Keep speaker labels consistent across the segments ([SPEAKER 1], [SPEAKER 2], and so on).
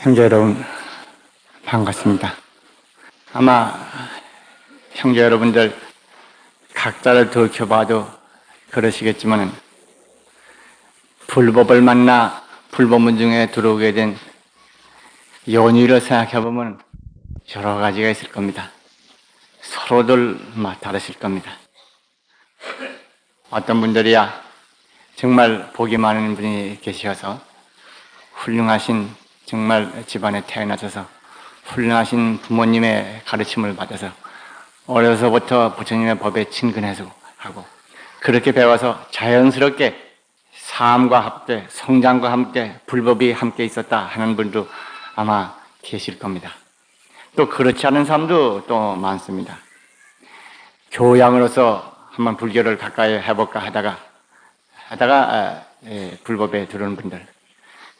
[SPEAKER 1] 형제 여러분, 반갑습니다. 아마 형제 여러분들 각자를 돌이켜봐도 그러시겠지만 불법을 만나 불법문 중에 들어오게 된 연유를 생각해보면 여러 가지가 있을 겁니다. 서로들 다르실 겁니다. 어떤 분들이야 정말 복이 많은 분이 계셔서 훌륭하신 정말 집안에 태어나셔서 훌륭하신 부모님의 가르침을 받아서 어려서부터 부처님의 법에 친근해서 하고 그렇게 배워서 자연스럽게 삶과 함께 성장과 함께 불법이 함께 있었다 하는 분도 아마 계실 겁니다. 또 그렇지 않은 사람도 또 많습니다. 교양으로서 한번 불교를 가까이 해볼까 하다가 불법에 들어오는 분들,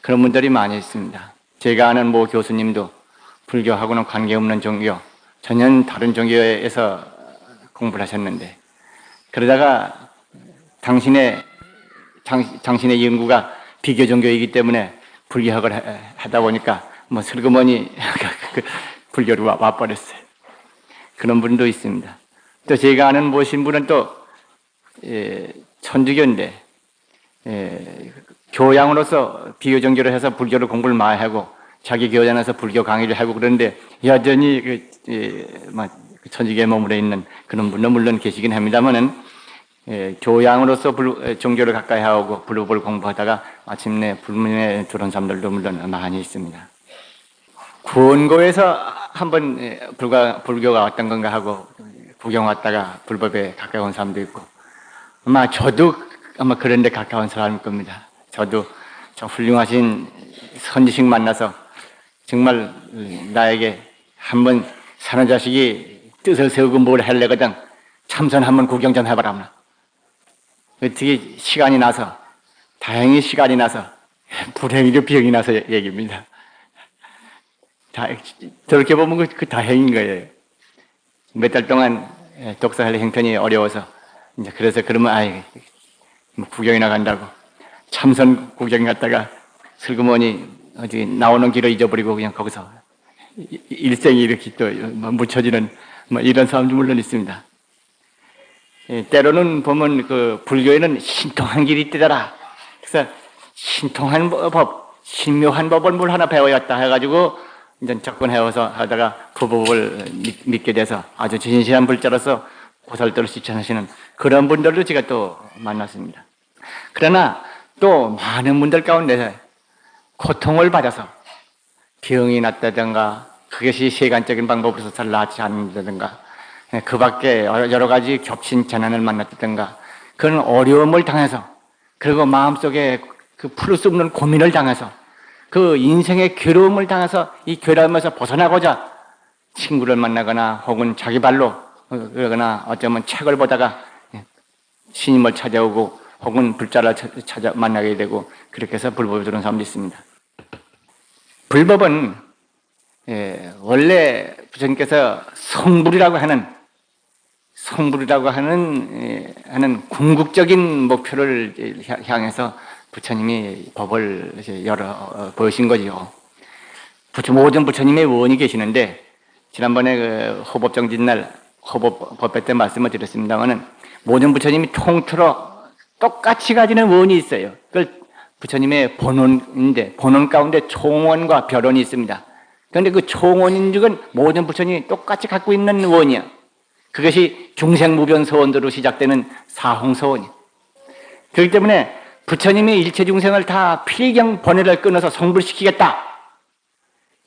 [SPEAKER 1] 그런 분들이 많이 있습니다. 제가 아는 모 교수님도 불교하고는 관계없는 종교, 전혀 다른 종교에서 공부를 하셨는데, 그러다가 당신의 연구가 비교 종교이기 때문에 불교학을 하다 보니까 슬그머니 불교로 와버렸어요. 그런 분도 있습니다. 또 제가 아는 모 신부는 또 천주교인데 교양으로서 비교 종교를 해서 불교를 공부를 많이 하고 자기 교단에서 불교 강의를 하고 그러는데 여전히 천주교에 머물러 있는 그런 분도 물론 계시긴 합니다만은 교양으로서 종교를 가까이 하고 불법을 공부하다가 마침내 불문에 들어온 사람들도 물론 많이 있습니다. 구원고에서 한번 불교가 어떤 건가 하고 구경 왔다가 불법에 가까이 온 사람도 있고 아마 저도 그런 데 가까운 사람일 겁니다. 저도 좀 훌륭하신 선지식 만나서 정말 나에게 한번 사는 자식이 뜻을 세우고 뭘 하려거든 참선 한번 구경 좀 해봐라. 어떻게 시간이 나서 다행히 시간이 나서 불행히도 병이 나서 얘기입니다. 저렇게 보면 그 다행인 거예요. 몇 달 동안 독서할 형편이 어려워서 이제 그래서 그러면 구경이나 간다고 참선 구경 갔다가 슬그머니 어디 나오는 길을 잊어버리고 그냥 거기서 일생이 이렇게 또 묻혀지는 이런 사람도 물론 있습니다. 때로는 보면 그 불교에는 신통한 길이 있더라. 그래서 신통한 법, 신묘한 법을 뭘 하나 배워야겠다 해가지고 이제 접근해와서 하다가 그 법을 믿게 돼서 아주 진실한 불자로서 고살도를 실천하시는 그런 분들도 제가 또 만났습니다. 그러나 또 많은 분들 가운데서 고통을 받아서 병이 났다든가 그것이 세간적인 방법으로서 잘 낫지 않는다든가 그 밖에 여러 가지 겹친 재난을 만났다든가 그런 어려움을 당해서 그리고 마음속에 그 풀 수 없는 고민을 당해서 그 인생의 괴로움을 당해서 이 괴로움에서 벗어나고자 친구를 만나거나 혹은 자기 발로 그러거나 어쩌면 책을 보다가 스님을 찾아오고 혹은 불자를 찾아 만나게 되고 그렇게 해서 불법에 들어온 사람도 있습니다. 불법은 원래 부처님께서 성불이라고 하는 궁극적인 목표를 향해서 부처님이 법을 보신 거지요. 모든 부처님의 원이 계시는데 지난번에 그 호법정진날 호법법회 때 말씀을 드렸습니다만은 모든 부처님이 통틀어 똑같이 가지는 원이 있어요. 그걸 부처님의 본원인데 본원 가운데 총원과 별원이 있습니다. 그런데 그 총원인즉은 모든 부처님이 똑같이 갖고 있는 원이야. 그것이 중생무변서원도로 시작되는 사홍서원이야. 그렇기 때문에 부처님이 일체 중생을 다 필경 번뇌를 끊어서 성불시키겠다.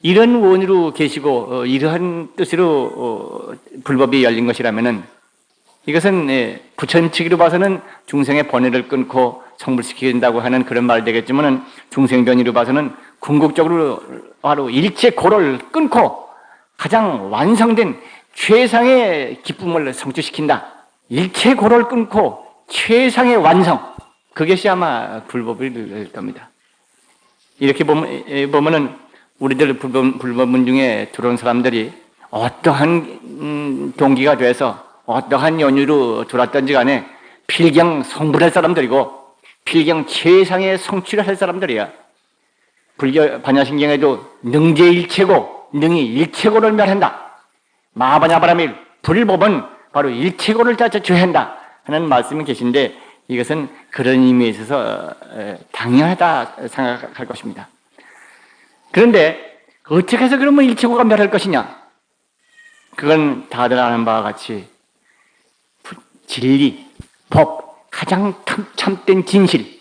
[SPEAKER 1] 이런 원으로 계시고 이러한 뜻으로 불법이 열린 것이라면은 이것은 부처님 측으로 봐서는 중생의 번뇌를 끊고 성불시킨다고 하는 그런 말이 되겠지만은 중생변이로 봐서는 궁극적으로 바로 일체 고를 끊고 가장 완성된 최상의 기쁨을 성취시킨다. 일체 고를 끊고 최상의 완성. 그것이 아마 불법일 겁니다. 이렇게 보면은 우리들 불법문 중에 들어온 사람들이 어떠한 동기가 돼서 어떠한 연유로 들어왔던지 간에 필경 성불할 사람들이고 필경 최상의 성취를 할 사람들이야. 불교 반야신경에도 능제일체고 능이 일체고를 멸한다. 마하바냐바라밀 불법은 바로 일체고를 자처한다 하는 말씀이 계신데 이것은 그런 의미에 있어서 당연하다 생각할 것입니다. 그런데 어떻게 해서 그러면 일체고가 멸할 것이냐? 그건 다들 아는 바와 같이 진리, 법, 가장 참된 진실,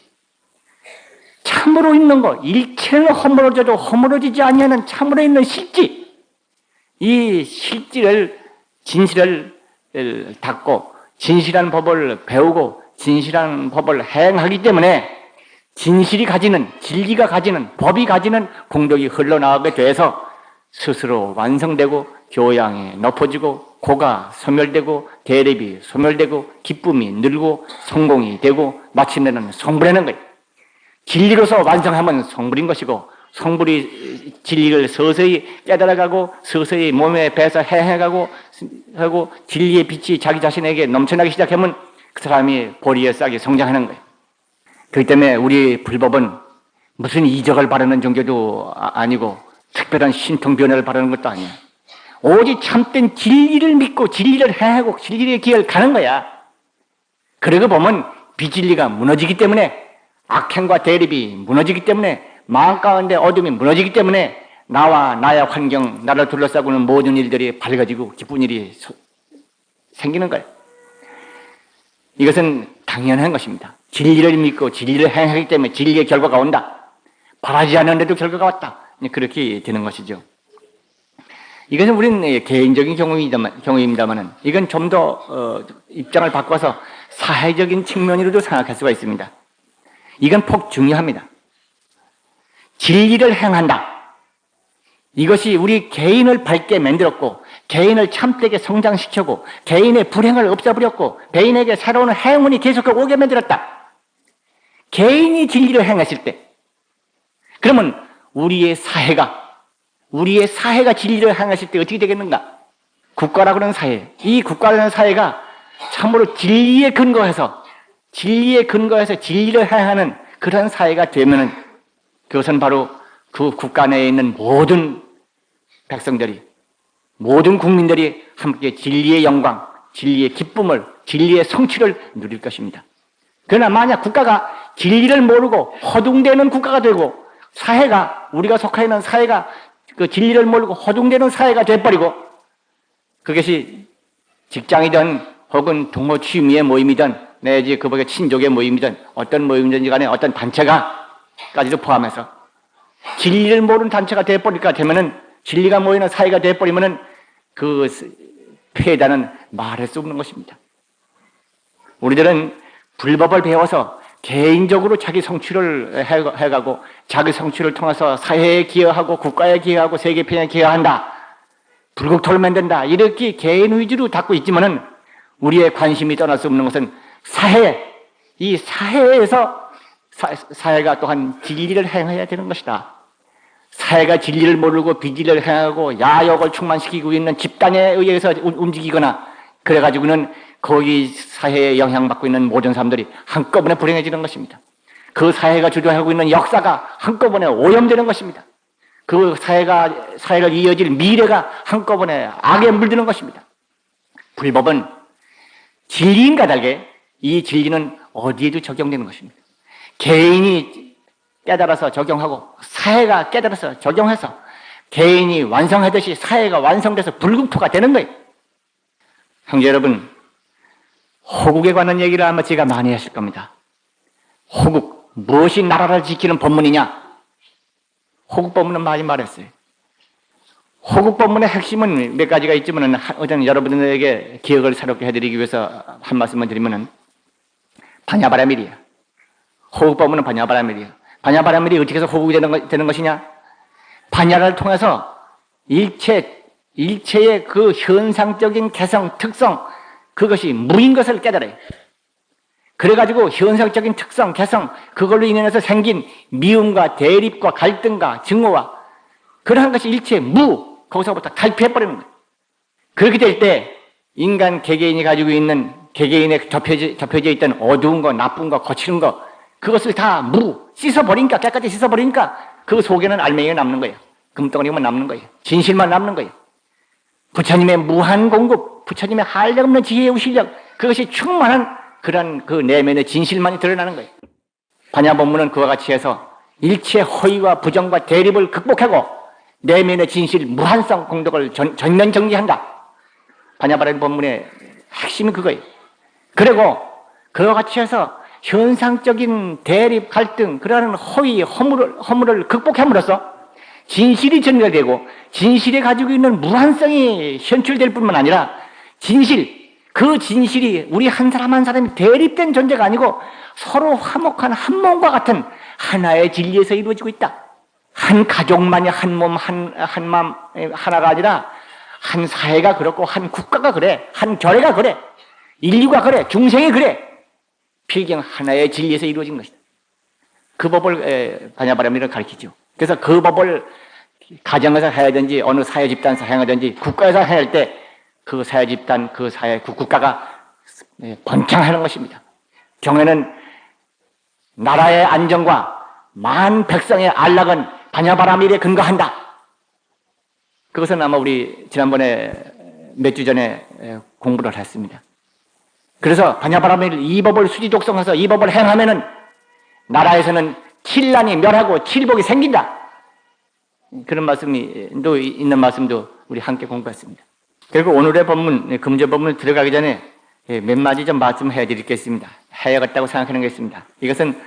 [SPEAKER 1] 참으로 있는 것, 일체는 허물어져도 허물어지지 아니하는 참으로 있는 실지, 이 실지를 진실을 닦고 진실한 법을 배우고 진실한 법을 행하기 때문에 진실이 가지는, 진리가 가지는, 법이 가지는 공덕이 흘러나오게 돼서 스스로 완성되고 교양이 높아지고 고가 소멸되고 대립이 소멸되고 기쁨이 늘고 성공이 되고 마침내는 성불하는 거예요. 진리로서 완성하면 성불인 것이고 성불이 진리를 서서히 깨달아가고 서서히 몸에 배서 해가고 하고 진리의 빛이 자기 자신에게 넘쳐나기 시작하면 그 사람이 보리에 싹이 성장하는 거예요. 그렇기 때문에 우리 불법은 무슨 이적을 바라는 종교도 아니고 특별한 신통 변화를 바라는 것도 아니야. 오직 참된 진리를 믿고 진리를 행하고 진리의 길을 가는 거야. 그러고 보면 비진리가 무너지기 때문에 악행과 대립이 무너지기 때문에 마음 가운데 어둠이 무너지기 때문에 나와 나의 환경, 나를 둘러싸고 있는 모든 일들이 밝아지고 기쁜 일이 생기는 거예요. 이것은 당연한 것입니다. 진리를 믿고 진리를 행하기 때문에 진리의 결과가 온다. 바라지 않는데도 결과가 왔다. 그렇게 되는 것이죠. 이것은 우리는 개인적인 경우입니다만 이건 좀 더 입장을 바꿔서 사회적인 측면으로도 생각할 수가 있습니다. 이건 폭 중요합니다. 진리를 행한다. 이것이 우리 개인을 밝게 만들었고 개인을 참되게 성장시켰고 개인의 불행을 없애버렸고 개인에게 새로운 행운이 계속 오게 만들었다. 개인이 진리를 행했을 때 그러면 우리의 사회가 진리를 행했을 때 어떻게 되겠는가? 국가라고 하는 사회, 이 국가라는 사회가 참으로 진리에 근거해서 진리를 행하는 그런 사회가 되면은 그것은 바로 그 국가 내에 있는 모든 백성들이, 모든 국민들이 함께 진리의 영광, 진리의 기쁨을, 진리의 성취를 누릴 것입니다. 그러나 만약 국가가 진리를 모르고 허둥대는 국가가 되고 사회가, 우리가 속해 있는 사회가 그 진리를 모르고 허둥대는 사회가 돼버리고 그것이 직장이든 혹은 동호 취미의 모임이든 내지 그보다 친족의 모임이든 어떤 모임이든지 간에 어떤 단체가까지도 포함해서 진리를 모르는 단체가 돼버릴까 되면은 진리가 모이는 사회가 돼버리면은 그 폐해다는 말할 수 없는 것입니다. 우리들은 불법을 배워서 개인적으로 자기 성취를 해가고 자기 성취를 통해서 사회에 기여하고 국가에 기여하고 세계편에 기여한다. 불국토를 만든다. 이렇게 개인 위주로 닦고 있지만은 우리의 관심이 떠날 수 없는 것은 이 사회에서 사회가 또한 진리를 행해야 되는 것이다. 사회가 진리를 모르고 비진리를 행하고 야욕을 충만시키고 있는 집단에 의해서 움직이거나 그래가지고는 거기 사회에 영향받고 있는 모든 사람들이 한꺼번에 불행해지는 것입니다. 그 사회가 주도하고 있는 역사가 한꺼번에 오염되는 것입니다. 그 사회를 이어질 미래가 한꺼번에 악에 물드는 것입니다. 불법은 진리인가 달게 이 진리는 어디에도 적용되는 것입니다. 개인이 깨달아서 적용하고 사회가 깨달아서 적용해서 개인이 완성하듯이 사회가 완성돼서 불국토가 되는 거예요. 형제 여러분, 호국에 관한 얘기를 아마 제가 많이 하실 겁니다. 호국, 무엇이 나라를 지키는 법문이냐? 호국 법문은 많이 말했어요. 호국 법문의 핵심은 몇 가지가 있지만 어떤 여러분들에게 기억을 새롭게 해드리기 위해서 한 말씀을 드리면은 반야바라밀이야. 호국 법문은 반야바라밀이야. 반야바라밀이 어떻게 해서 호국이 되는 것이냐? 반야를 통해서 일체의 그 현상적인 개성, 특성, 그것이 무인 것을 깨달아요. 그래가지고 현상적인 특성, 개성, 그걸로 인해서 생긴 미움과 대립과 갈등과 증오와 그러한 것이 일체 무, 거기서부터 탈피해버리는 거예요. 그렇게 될 때 인간 개개인이 가지고 있는 개개인에 접혀져 있던 어두운 거, 나쁜 거, 거칠은 거 그것을 다 씻어버리니까 깨끗이 씻어버리니까 그 속에는 알맹이가 남는 거예요. 금덩어리만 남는 거예요. 진실만 남는 거예요. 부처님의 무한 공급, 부처님의 한량없는 지혜의 실력, 그것이 충만한 그런 그 내면의 진실만이 드러나는 거예요. 반야법문은 그와 같이 해서 일체 허위와 부정과 대립을 극복하고 내면의 진실, 무한성 공덕을 전면 정리한다. 반야바라밀 법문의 핵심이 그거예요. 그리고 그와 같이 해서 현상적인 대립, 갈등, 그러한 허위, 허물을 극복함으로써 진실이 전달되고 진실이 가지고 있는 무한성이 현출될 뿐만 아니라 그 진실이 우리 한 사람 한 사람이 대립된 존재가 아니고 서로 화목한 한 몸과 같은 하나의 진리에서 이루어지고 있다. 한 가족만이 한 몸, 한 마음 하나가 아니라 한 사회가 그렇고 한 국가가 그래, 한 교회가 그래, 인류가 그래, 중생이 그래. 필경 하나의 진리에서 이루어진 것이다. 그 법을 반야바라밀을 가르치죠. 그래서 그 법을 가정에서 해야든지 어느 사회 집단에서 행하든지 국가에서 해야 할 때 그 사회 집단, 그 사회, 그 국가가 번창하는 것입니다. 경에는 나라의 안정과 만 백성의 안락은 반야바라밀에 근거한다. 그것은 아마 우리 지난번에 몇 주 전에 공부를 했습니다. 그래서 반야바라밀 이 법을 수지독성해서 이 법을 행하면은 나라에서는 칠난이 멸하고 칠복이 생긴다. 그런 말씀이 또 있는 말씀도 우리 함께 공부했습니다. 그리고 오늘의 법문, 금조법문 들어가기 전에 몇 마디 좀 말씀해 드리겠습니다. 해야겠다고 생각하는 게 있습니다. 이것은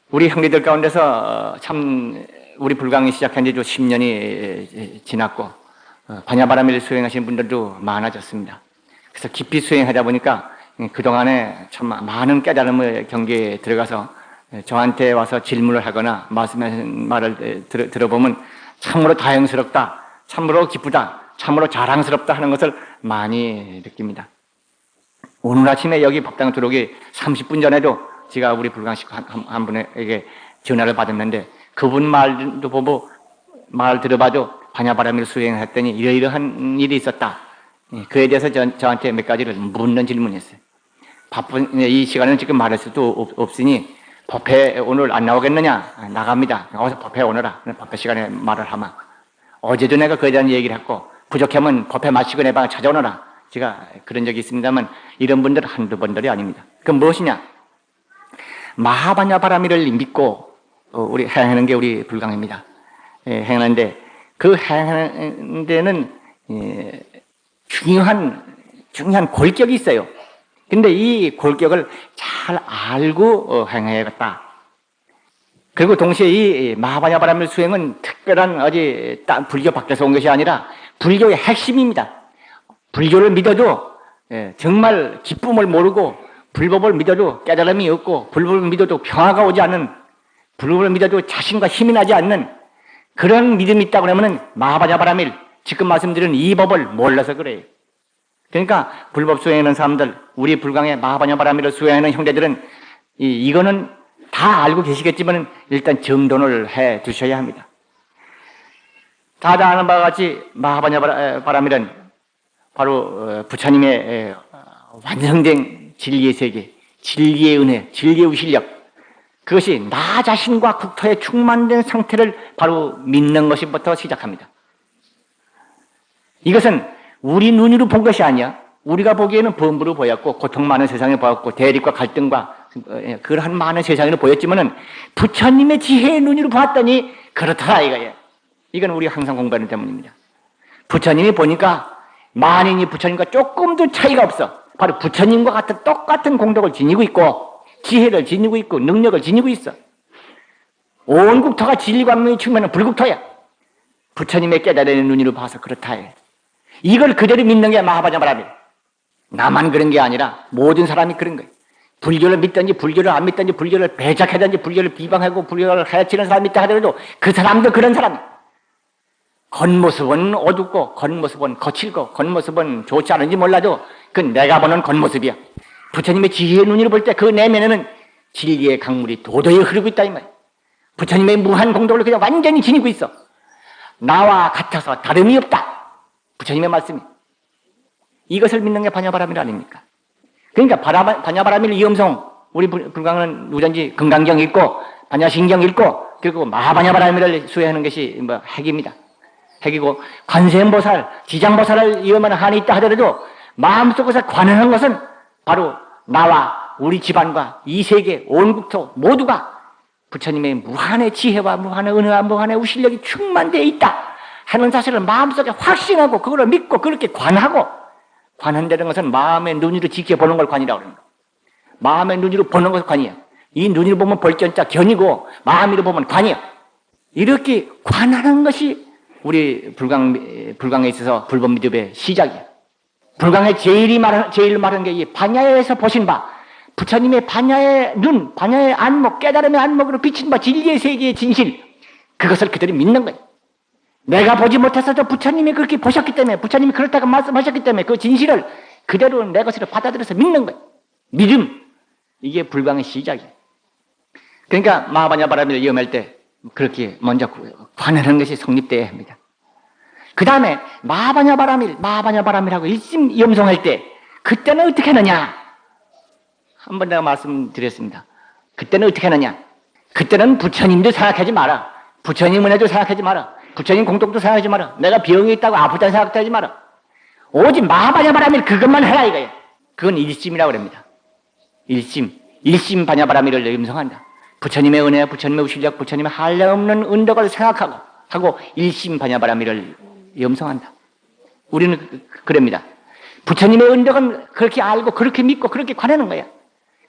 [SPEAKER 1] 우리 형제들 가운데서 참 우리 불광이 시작한 지 10년이 지났고 반야바라밀 수행하시는 분들도 많아졌습니다. 그래서 깊이 수행하다 보니까 그동안에 참 많은 깨달음의 경계에 들어가서 저한테 와서 질문을 하거나 말씀하신 말을 들어보면 참으로 다행스럽다, 참으로 기쁘다, 참으로 자랑스럽다 하는 것을 많이 느낍니다. 오늘 아침에 여기 법당 들어오기 30분 전에도 제가 우리 불광식 한 분에게 전화를 받았는데 그분 말도 보고 말 들어봐도 반야바라밀 수행했더니 이러이러한 일이 있었다. 그에 대해서 저한테 몇 가지를 묻는 질문이었어요. 바쁜 이 시간은 지금 말할 수도 없으니 법회 오늘 안 나오겠느냐? 나갑니다. 나가서 법회 오너라. 법회 시간에 말을 하면 어제도 내가 그에 대한 얘기를 했고 부족하면 법회 마치고 내 방에 찾아오너라. 제가 그런 적이 있습니다만 이런 분들 한두 번들이 아닙니다. 그럼 무엇이냐? 마하반야바라밀을 믿고 우리 행하는 게 우리 불광입니다. 행하는데 그 행하는 데는 중요한 골격이 있어요. 근데 이 골격을 잘 알고 행해야겠다. 그리고 동시에 이 마하반야바라밀 수행은 특별한 어디 불교 밖에서 온 것이 아니라 불교의 핵심입니다. 불교를 믿어도 정말 기쁨을 모르고 불법을 믿어도 깨달음이 없고 불법을 믿어도 평화가 오지 않는, 불법을 믿어도 자신과 힘이 나지 않는 그런 믿음이 있다고 하면 마하반야바라밀, 지금 말씀드린 이 법을 몰라서 그래요. 그러니까 불법 수행하는 사람들, 우리 불광의 마하반야바라밀을 수행하는 형제들은 이거는 다 알고 계시겠지만 일단 정돈을 해 두셔야 합니다. 다들 아는 바와 같이 마하반야바라밀은 바로 부처님의 완성된 진리의 세계, 진리의 은혜, 진리의 실력, 그것이 나 자신과 국토에 충만된 상태를 바로 믿는 것부터 시작합니다. 이것은 우리 눈으로 본 것이 아니야. 우리가 보기에는 범부로 보였고 고통 많은 세상을 보았고 대립과 갈등과 그러한 많은 세상을 보였지만은 부처님의 지혜의 눈으로 봤더니 그렇더라 이거예요. 이건 우리 항상 공부하는 때문입니다. 부처님이 보니까 만인이 부처님과 조금도 차이가 없어. 바로 부처님과 같은 똑같은 공덕을 지니고 있고 지혜를 지니고 있고 능력을 지니고 있어. 온 국토가 진리광명이 충만한 불국토야. 부처님의 깨달은 눈으로 봐서 그렇다 해. 이걸 그대로 믿는 게 마하반야바라밀. 나만 그런 게 아니라 모든 사람이 그런 거예요. 불교를 믿든지 불교를 안 믿든지 불교를 배작하든지 불교를 비방하고 불교를 해치는 사람이 있다 하더라도 그 사람도 그런 사람이에요. 겉모습은 어둡고 겉모습은 거칠고 겉모습은 좋지 않은지 몰라도 그건 내가 보는 겉모습이야. 부처님의 지혜의 눈으로 볼 때 그 내면에는 진리의 강물이 도도히 흐르고 있다 이 말이야. 부처님의 무한 공덕을 그냥 완전히 지니고 있어. 나와 같아서 다름이 없다. 부처님의 말씀이. 이것을 믿는 게 반야바라밀 아닙니까? 그러니까 반야바라밀 이엄성, 우리 불광은 누구든지 금강경 읽고 반야신경 읽고 그리고 마하반야바라밀을 수행하는 것이 뭐 핵입니다. 핵이고 관세음보살, 지장보살을 이어만 한이 있다 하더라도 마음속에서 관하는 것은 바로 나와 우리 집안과 이 세계 온 국토 모두가 부처님의 무한의 지혜와 무한의 은혜와 무한의 우실력이 충만되어 있다 하는 사실을 마음속에 확신하고 그걸 믿고 그렇게 관하고, 관한다는 것은 마음의 눈으로 지켜보는 걸 관이라고 하는 거예요. 마음의 눈으로 보는 것을 관이에요. 이 눈으로 보면 볼견자 견이고 마음으로 보면 관이에요. 이렇게 관하는 것이 우리 불광에 있어서 불법미습의 시작이에요. 불광의 제일 말하는 게 이 반야에서 보신 바, 부처님의 반야의 눈, 반야의 안목, 깨달음의 안목으로 비친 바 진리의 세계의 진실, 그것을 그들이 믿는 거예요. 내가 보지 못했어도 부처님이 그렇게 보셨기 때문에, 부처님이 그렇다고 말씀하셨기 때문에 그 진실을 그대로 내 것으로 받아들여서 믿는 거예요. 믿음, 이게 불광의 시작이에요. 그러니까 마하반야바라밀을 이음할 때 그렇게 먼저 관하는 것이 성립되어야 합니다. 그 다음에 마하반야바라밀하고 일심 염송할 때 그때는 어떻게 하느냐? 한번 내가 말씀드렸습니다. 그때는 어떻게 하느냐? 그때는 부처님도 생각하지 마라. 부처님 은혜도 생각하지 마라. 부처님 공덕도 생각하지 마라. 내가 병이 있다고 아프다는 생각도 하지 마라. 오직 마하반야바라밀 그것만 해라 이거예요. 그건 일심이라고 합니다. 일심 반야바라밀을 염성한다. 부처님의 은혜, 부처님의 우실력, 부처님의 한량없는 은덕을 생각하고 일심 반야바라밀을 염성한다. 우리는 그럽니다. 부처님의 은덕은 그렇게 알고 그렇게 믿고 그렇게 관하는 거야.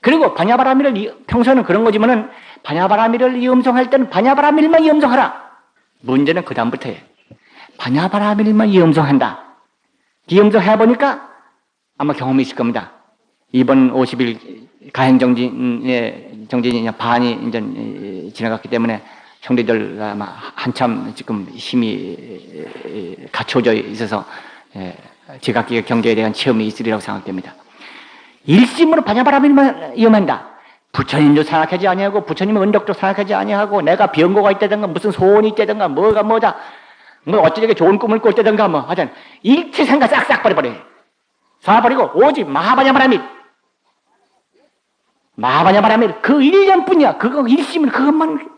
[SPEAKER 1] 그리고 반야바라밀을 평소에는 그런 거지만은 반야바라밀을 염성할 때는 반야바라밀만 염성하라. 문제는 그 다음부터예요. 반야바라밀만 염성한다. 염성해보니까 아마 경험이 있을 겁니다. 이번 50일 가행정진이 반이 이제 지나갔기 때문에 형제들 아마 한참 지금 힘이 갖춰져 있어서 제각기의 경계에 대한 체험이 있으리라고 생각됩니다. 일심으로 반야바라밀만 염한다. 부처님도 생각하지 아니하고 부처님의 은덕도 생각하지 아니하고 내가 병고가 있다든가 무슨 소원이 있다든가 뭐가 뭐다 뭐 어쩌게 좋은 꿈을 꿨다든가 뭐 하여튼 일체 생각 싹싹 버려버려. 쏴버리고 오직 마하반야바라밀 그 1년뿐이야. 그거 일심을 그것만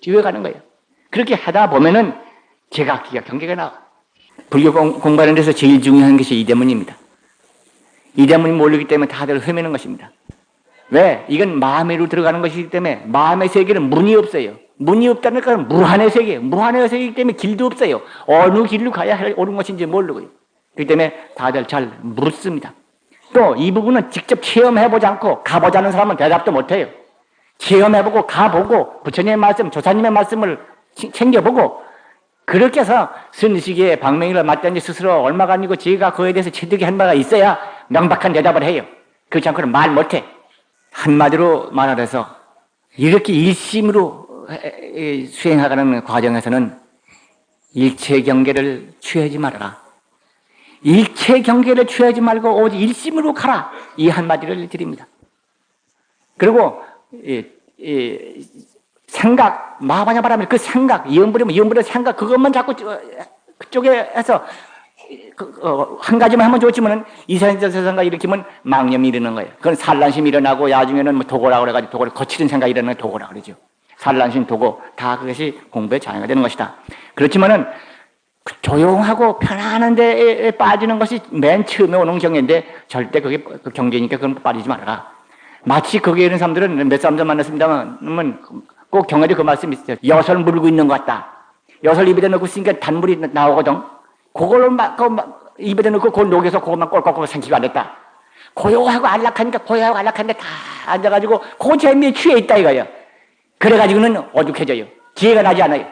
[SPEAKER 1] 지어가는 거예요. 그렇게 하다 보면은 제각기가 경계가 나와. 불교 공부하는 데서 제일 중요한 것이 이대문입니다. 이대문이 모르기 때문에 다들 헤매는 것입니다. 왜? 이건 마음으로 들어가는 것이기 때문에 마음의 세계는 문이 없어요. 문이 없다는 것은 무한의 세계예요. 무한의 세계이기 때문에 길도 없어요. 어느 길로 가야 옳은 것인지 모르고요. 그렇기 때문에 다들 잘 묻습니다. 또 이 부분은 직접 체험해보지 않고 가보자는 사람은 대답도 못해요. 체험해보고 가보고 부처님의 말씀, 조사님의 말씀을 챙겨보고 그렇게 해서 순식이에 방맹이를 맞다니 스스로 얼마가 아니고 지가 그에 대해서 체득이 한 바가 있어야 명백한 대답을 해요. 그렇지 않고는 말 못해. 한마디로 말하래서 이렇게 일심으로 수행하는 과정에서는 일체 경계를 취하지 말아라. 일체 경계를 취하지 말고 오직 일심으로 가라. 이 한마디를 드립니다. 그리고 생각, 마하반야바라밀 그 생각, 이음부리면 생각 그것만 자꾸 그쪽에 해서 한 가지만 하면 좋지만은 이생적 생각 일으키면 망념이 일어나는 거예요. 그건 산란심이 일어나고 나중에는 뭐 도고라고 그래가지고 도고를 거치는 생각이 일어나는 도고라고 그러죠. 산란심, 도고 다 그것이 공부의 장애가 되는 것이다. 그렇지만은 조용하고 편안한 데에 빠지는 것이 맨 처음에 오는 경계인데 절대 그게 그 경계니까 그건 빠지지 말아라. 마치 거기에 있는 사람들은 몇 사람들 만났습니다만 꼭 경외도 그 말씀이 있어요. 엿을 물고 있는 것 같다. 엿을 입에다 넣고 있으니까 단물이 나오거든. 그걸 입에다 넣고 그걸 녹여서 그것만 꼴깍꼴깍 삼키고 앉았다. 고요하고 안락한데 다 앉아가지고 그 재미에 취해 있다 이거예요. 그래가지고는 어둑해져요. 지혜가 나지 않아요.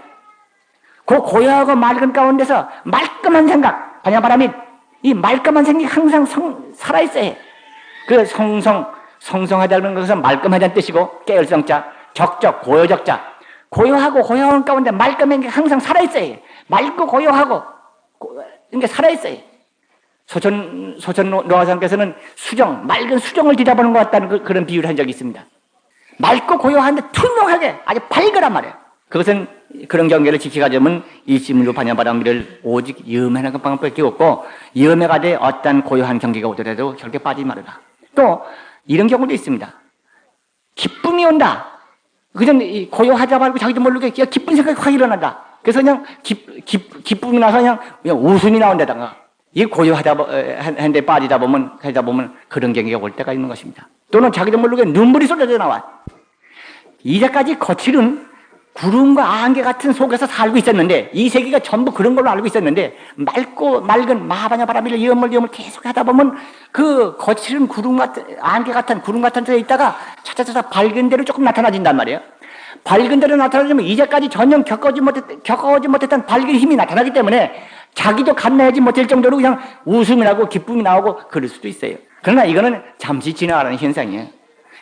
[SPEAKER 1] 그 고요하고 맑은 가운데서 말끔한 생각, 반야바라밀 이 말끔한 생각이 항상 살아있어야 해. 그 성성하다는 것은 말끔하다는 뜻이고 깨열성자, 적적, 고요적자. 고요하고 고요한 가운데 말끔한 게 항상 살아있어야 해. 맑고 고요하고 그러니까 살아있어야 해. 소천 노화상께서는 맑은 수정을 뒤다보는 것 같다는 그런 비유를 한 적이 있습니다. 맑고 고요한데 투명하게 아주 밝으란 말이에요. 그것은 그런 경계를 지켜가자면 일심으로 반야바라밀을 오직 염해하는 방법밖에 없고 염해가 돼 어떤 고요한 경계가 오더라도 절대 빠지지 말아라. 또 이런 경우도 있습니다. 기쁨이 온다. 그냥 고요하자 말고 자기도 모르게 그냥 기쁜 생각이 확 일어난다. 그래서 그냥 기쁨이 나서 그냥 웃음이 나온다다가 이 고요하다 한데 빠지다 보면 하다 보면 그런 경계가 올 때가 있는 것입니다. 또는 자기도 모르게 눈물이 쏟아져 나와. 이제까지 거칠은 구름과 안개 같은 속에서 살고 있었는데 이 세계가 전부 그런 걸로 알고 있었는데 맑고 맑은 마하바냐 바라밀 이음을 계속 하다 보면 그 거칠은 구름 같은 안개 같은 구름 같은 데에 있다가 차차차차 밝은 데로 조금 나타나진단 말이에요. 밝은 데로 나타나지면 이제까지 전혀 겪어오지 못했던 밝은 힘이 나타나기 때문에 자기도 감내하지 못할 정도로 그냥 웃음이 나고 기쁨이 나오고 그럴 수도 있어요. 그러나 이거는 잠시 지나가는 현상이에요.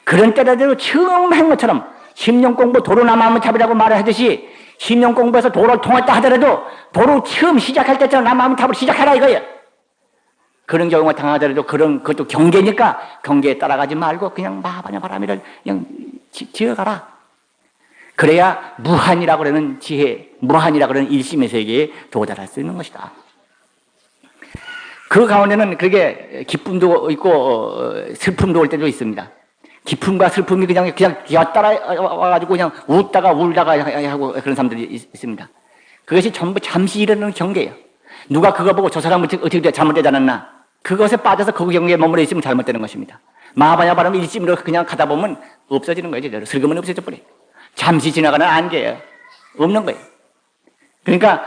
[SPEAKER 1] 그런 때라도 처음 한 것처럼 10년 공부 도로 남아하면 탑이라고 말하듯이 10년 공부해서 도를 통했다 하더라도 도로 처음 시작할 때처럼 남아하면 탑을 시작하라 이거예요. 그런 경우가 당하더라도 그것도 경계니까 경계에 따라가지 말고 그냥 마하바냐 바라밀을 그냥 지어가라. 그래야 무한이라고 그러는 지혜, 무한이라고 그러는 일심의 세계에 도달할 수 있는 것이다. 그 가운데는 그게 기쁨도 있고 슬픔도 올 때도 있습니다. 기쁨과 슬픔이 그냥 곁따라 와가지고 그냥 웃다가 울다가 하고 그런 사람들이 있습니다. 그것이 전부 잠시 일어나는 경계예요. 누가 그거 보고 저 사람은 어떻게 잘못되지 않았나? 그것에 빠져서 그 경계에 머물러 있으면 잘못되는 것입니다. 마하바냐 바라밀 일심으로 그냥 가다 보면 없어지는 거예요. 슬금은 없어져 버려요. 잠시 지나가는 안개예요. 없는 거예요. 그러니까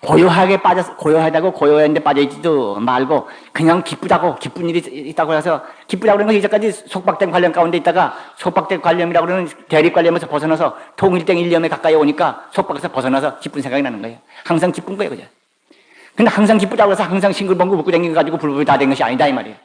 [SPEAKER 1] 고요하다고 고요한데 빠져있지도 말고 그냥 기쁘다고 기쁜 일이 있다고 해서 기쁘다고 그러는 것이 이제까지 속박된 관념 가운데 있다가 속박된 관념이라고 그러는 대립 관념에서 벗어나서 통일된 일념에 가까이 오니까 속박에서 벗어나서 기쁜 생각이 나는 거예요. 항상 기쁜 거예요. 그죠? 근데 항상 기쁘다고 해서 항상 싱글벙글 웃고 다니는 가지고 불법이 다 된 것이 아니다 이 말이에요.